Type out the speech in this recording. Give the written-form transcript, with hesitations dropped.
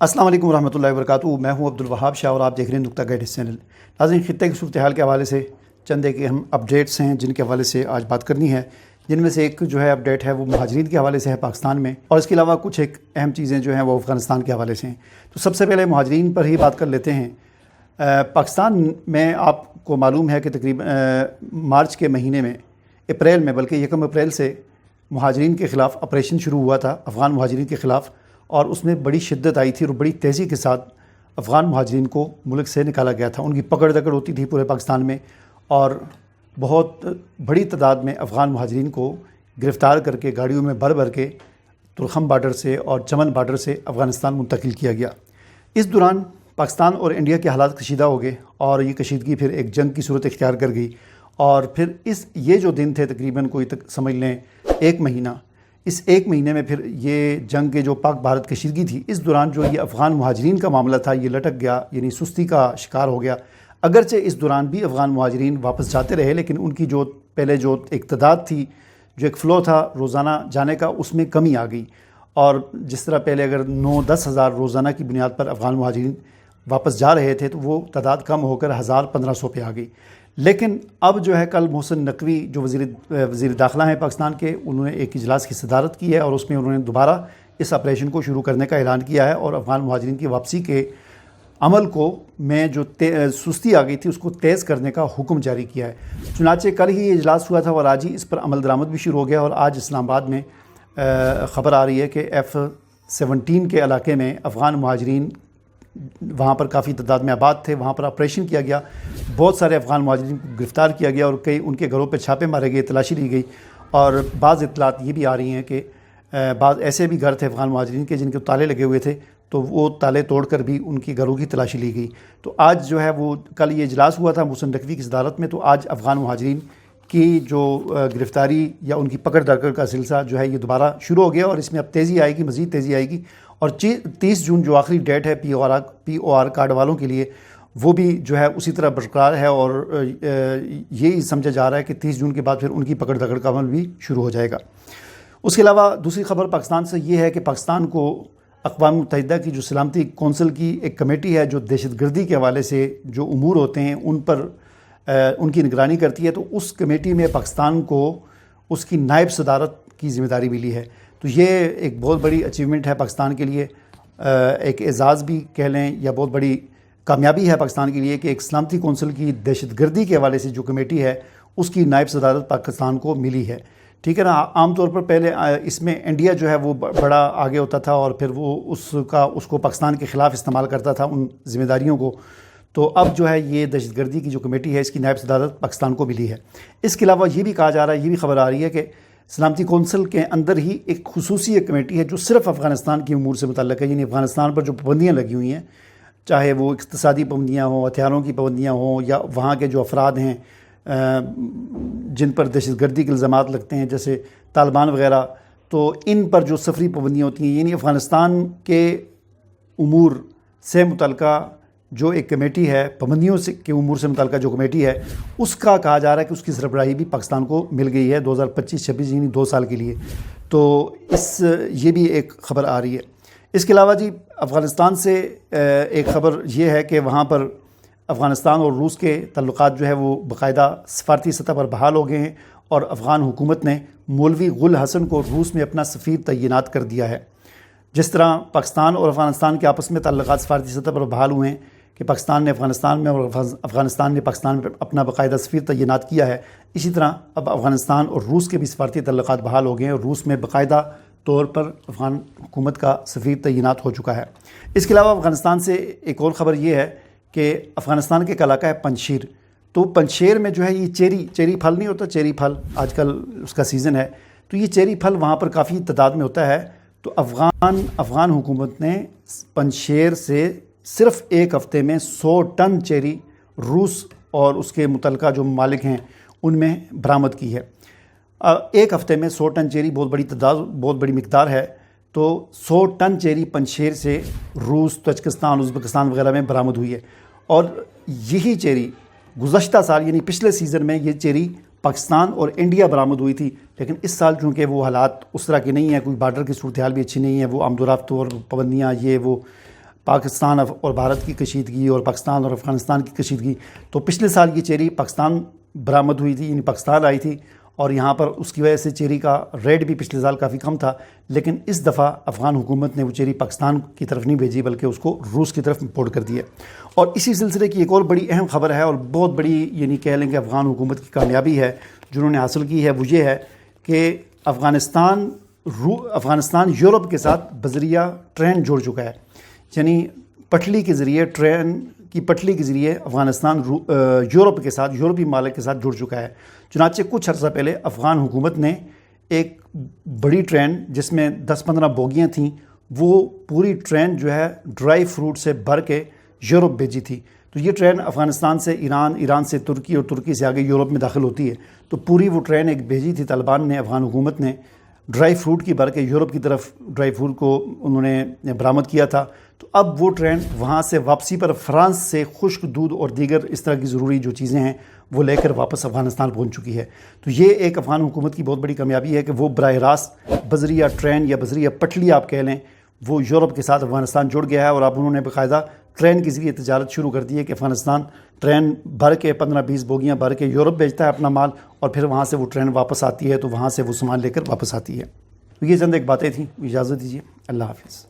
السلام علیکم ورحمۃ اللہ وبرکاتہ۔ میں ہوں عبدالوہاب شاہ اور آپ دیکھ رہے ہیں نقطہ گائیڈنس چینل۔ ناظرین، خطے کی صورتحال کے حوالے سے چند ایک اہم اپڈیٹس ہیں جن کے حوالے سے آج بات کرنی ہے، جن میں سے ایک جو ہے اپڈیٹ ہے وہ مہاجرین کے حوالے سے ہے پاکستان میں، اور اس کے علاوہ کچھ ایک اہم چیزیں جو ہیں وہ افغانستان کے حوالے سے ہیں۔ تو سب سے پہلے مہاجرین پر ہی بات کر لیتے ہیں۔ پاکستان میں آپ کو معلوم ہے کہ تقریباً مارچ کے مہینے میں، اپریل میں، بلکہ 1 اپریل سے مہاجرین کے خلاف آپریشن شروع ہوا تھا، افغان مہاجرین کے خلاف، اور اس میں بڑی شدت آئی تھی اور بڑی تیزی کے ساتھ افغان مہاجرین کو ملک سے نکالا گیا تھا۔ ان کی پکڑ دکڑ ہوتی تھی پورے پاکستان میں، اور بہت بڑی تعداد میں افغان مہاجرین کو گرفتار کر کے گاڑیوں میں بھر کے ترکھم بارڈر سے اور چمن بارڈر سے افغانستان منتقل کیا گیا۔ اس دوران پاکستان اور انڈیا کے حالات کشیدہ ہو گئے، اور یہ کشیدگی پھر ایک جنگ کی صورت اختیار کر گئی، اور پھر یہ جو دن تھے تقریباً کوئی سمجھ لیں 1 مہینہ، اس 1 مہینے میں پھر یہ جنگ کے جو پاک بھارت کشیدگی تھی، اس دوران جو یہ افغان مہاجرین کا معاملہ تھا یہ لٹک گیا، یعنی سستی کا شکار ہو گیا۔ اگرچہ اس دوران بھی افغان مہاجرین واپس جاتے رہے، لیکن ان کی جو پہلے جو ایک تعداد تھی، جو ایک فلو تھا روزانہ جانے کا، اس میں کمی آ گئی، اور جس طرح پہلے اگر 9-10 ہزار روزانہ کی بنیاد پر افغان مہاجرین واپس جا رہے تھے تو وہ تعداد کم ہو کر 1500 پہ آ گئی۔ لیکن اب جو ہے کل محسن نقوی جو وزیر داخلہ ہیں پاکستان کے، انہوں نے ایک اجلاس کی صدارت کی ہے، اور اس میں انہوں نے دوبارہ اس آپریشن کو شروع کرنے کا اعلان کیا ہے، اور افغان مہاجرین کی واپسی کے عمل کو میں جو سستی آ گئی تھی اس کو تیز کرنے کا حکم جاری کیا ہے۔ چنانچہ کل ہی یہ اجلاس ہوا تھا اور آج ہی اس پر عمل درآمد بھی شروع ہو گیا، اور آج اسلام آباد میں خبر آ رہی ہے کہ F-17 کے علاقے میں افغان مہاجرین وہاں پر کافی تعداد میں آباد تھے، وہاں پر آپریشن کیا گیا، بہت سارے افغان مہاجرین کو گرفتار کیا گیا، اور کئی ان کے گھروں پہ چھاپے مارے گئے، تلاشی لی گئی، اور بعض اطلاعات یہ بھی آ رہی ہیں کہ بعض ایسے بھی گھر تھے افغان مہاجرین کے جن کے تالے لگے ہوئے تھے، تو وہ تالے توڑ کر بھی ان کی گھروں کی تلاشی لی گئی۔ تو آج جو ہے وہ کل یہ اجلاس ہوا تھا محسن نقوی کی صدارت میں، تو آج افغان مہاجرین کی جو گرفتاری یا ان کی پکڑ دکڑ کا سلسلہ جو ہے یہ دوبارہ شروع ہو گیا، اور اس میں اب تیزی آئے گی، مزید تیزی آئے گی، اور 30 جون جو آخری ڈیٹ ہے POR کارڈ والوں کے لیے، وہ بھی جو ہے اسی طرح برقرار ہے، اور یہی سمجھا جا رہا ہے کہ 30 جون کے بعد پھر ان کی پکڑ دکڑ کا عمل بھی شروع ہو جائے گا۔ اس کے علاوہ دوسری خبر پاکستان سے یہ ہے کہ پاکستان کو اقوام متحدہ کی جو سلامتی کونسل کی ایک کمیٹی ہے جو دہشت گردی کے حوالے سے جو امور ہوتے ہیں ان پر ان کی نگرانی کرتی ہے، تو اس کمیٹی میں پاکستان کو اس کی نائب صدارت کی ذمہ داری ملی ہے۔ تو یہ ایک بہت بڑی اچیومنٹ ہے پاکستان کے لیے، ایک اعزاز بھی کہہ لیں یا بہت بڑی کامیابی ہے پاکستان کے لیے کہ ایک سلامتی کونسل کی دہشت گردی کے حوالے سے جو کمیٹی ہے اس کی نائب صدارت پاکستان کو ملی ہے، ٹھیک ہے نا۔ عام طور پر پہلے اس میں انڈیا جو ہے وہ بڑا آگے ہوتا تھا، اور پھر وہ اس کو پاکستان کے خلاف استعمال کرتا تھا ان ذمہ داریوں کو، تو اب جو ہے یہ دہشت گردی کی جو کمیٹی ہے اس کی نائب صدارت پاکستان کو ملی ہے۔ اس کے علاوہ یہ بھی کہا جا رہا ہے، یہ بھی خبر آ رہی ہے کہ سلامتی کونسل کے اندر ہی ایک خصوصی ایک کمیٹی ہے جو صرف افغانستان کی امور سے متعلق ہے، یعنی افغانستان پر جو پابندیاں لگی ہوئی ہیں، چاہے وہ اقتصادی پابندیاں ہوں، ہتھیاروں کی پابندیاں ہوں، یا وہاں کے جو افراد ہیں جن پر دہشت گردی کے الزامات لگتے ہیں جیسے طالبان وغیرہ، تو ان پر جو سفری پابندیاں ہوتی ہیں، یعنی افغانستان کے امور سے متعلقہ جو ایک کمیٹی ہے، پابندیوں کے امور سے متعلقہ جو کمیٹی ہے، اس کا کہا جا رہا ہے کہ اس کی سربراہی بھی پاکستان کو مل گئی ہے 2025-26، یعنی 2 سال کے لیے۔ تو یہ بھی ایک خبر آ رہی ہے۔ اس کے علاوہ جی افغانستان سے ایک خبر یہ ہے کہ وہاں پر افغانستان اور روس کے تعلقات جو ہے وہ باقاعدہ سفارتی سطح پر بحال ہو گئے ہیں، اور افغان حکومت نے مولوی غل حسن کو روس میں اپنا سفیر تعینات کر دیا ہے۔ جس طرح پاکستان اور افغانستان کے آپس میں تعلقات سفارتی سطح پر بحال ہوئے ہیں کہ پاکستان نے افغانستان میں اور افغانستان نے پاکستان میں اپنا باقاعدہ سفیر تعینات کیا ہے، اسی طرح اب افغانستان اور روس کے بھی سفارتی تعلقات بحال ہو گئے ہیں، اور روس میں باقاعدہ طور پر افغان حکومت کا سفیر تعینات ہو چکا ہے۔ اس کے علاوہ افغانستان سے ایک اور خبر یہ ہے کہ افغانستان کے ایک علاقہ ہے پنجشیر، تو پنجشیر میں جو ہے یہ چیری پھل نہیں ہوتا، چیری پھل آج کل اس کا سیزن ہے، تو یہ چیری پھل وہاں پر کافی تعداد میں ہوتا ہے۔ تو افغان حکومت نے پنجشیر سے صرف 1 ہفتے میں 100 ٹن چیری روس اور اس کے متعلقہ جو ممالک ہیں ان میں برآمد کی ہے۔ 1 ہفتے میں 100 ٹن چیری بہت بڑی مقدار ہے، تو 100 ٹن چیری پنجشیر سے روس، تاجکستان، ازبکستان وغیرہ میں برآمد ہوئی ہے، اور یہی چیری گزشتہ سال یعنی پچھلے سیزن میں یہ چیری پاکستان اور انڈیا برآمد ہوئی تھی، لیکن اس سال چونکہ وہ حالات اس طرح کے نہیں ہیں، کوئی بارڈر کی صورتحال بھی اچھی نہیں ہے، وہ آمد و رفت اور پابندیاں یہ وہ پاکستان اور بھارت کی کشیدگی اور پاکستان اور افغانستان کی کشیدگی، تو پچھلے سال یہ چیری پاکستان برآمد ہوئی تھی، یعنی پاکستان آئی تھی، اور یہاں پر اس کی وجہ سے چیری کا ریٹ بھی پچھلے سال کافی کم تھا، لیکن اس دفعہ افغان حکومت نے وہ چیری پاکستان کی طرف نہیں بھیجی بلکہ اس کو روس کی طرف امپورٹ کر دیا۔ اور اسی سلسلے کی ایک اور بڑی اہم خبر ہے اور بہت بڑی یعنی کہہ لیں کہ افغان حکومت کی کامیابی ہے جنہوں نے حاصل کی ہے، وہ یہ ہے کہ افغانستان یورپ کے ساتھ بذریعہ ٹرین جڑ چکا ہے، یعنی پٹلی کے ذریعے، ٹرین کی پٹلی کے ذریعے افغانستان یورپ کے ساتھ، یورپی ممالک کے ساتھ جڑ چکا ہے۔ چنانچہ کچھ عرصہ پہلے افغان حکومت نے ایک بڑی ٹرین جس میں 10-15 بوگیاں تھیں، وہ پوری ٹرین جو ہے ڈرائی فروٹ سے بھر کے یورپ بھیجی تھی۔ تو یہ ٹرین افغانستان سے ایران، ایران سے ترکی اور ترکی سے آگے یورپ میں داخل ہوتی ہے، تو پوری وہ ٹرین ایک بھیجی تھی طالبان نے، افغان حکومت نے ڈرائی فروٹ کی بھر کے یورپ کی طرف ڈرائی فروٹ کو انہوں نے برآمد کیا تھا۔ تو اب وہ ٹرین وہاں سے واپسی پر فرانس سے خشک دودھ اور دیگر اس طرح کی ضروری جو چیزیں ہیں وہ لے کر واپس افغانستان پہنچ چکی ہے۔ تو یہ ایک افغان حکومت کی بہت بڑی کامیابی ہے کہ وہ براہ راست بذریعہ ٹرین یا بذریعہ پٹلی آپ کہہ لیں، وہ یورپ کے ساتھ افغانستان جڑ گیا ہے، اور اب انہوں نے باقاعدہ ٹرین کے ذریعے تجارت شروع کر دی ہے کہ افغانستان ٹرین بھر کے 15-20 بوگیاں بھر کے یورپ بھیجتا ہے اپنا مال، اور پھر وہاں سے وہ ٹرین واپس آتی ہے، تو وہاں سے وہ سامان لے کر واپس آتی ہے۔ تو یہ چند ایک باتیں تھیں، اجازت دیجیے، اللہ حافظ۔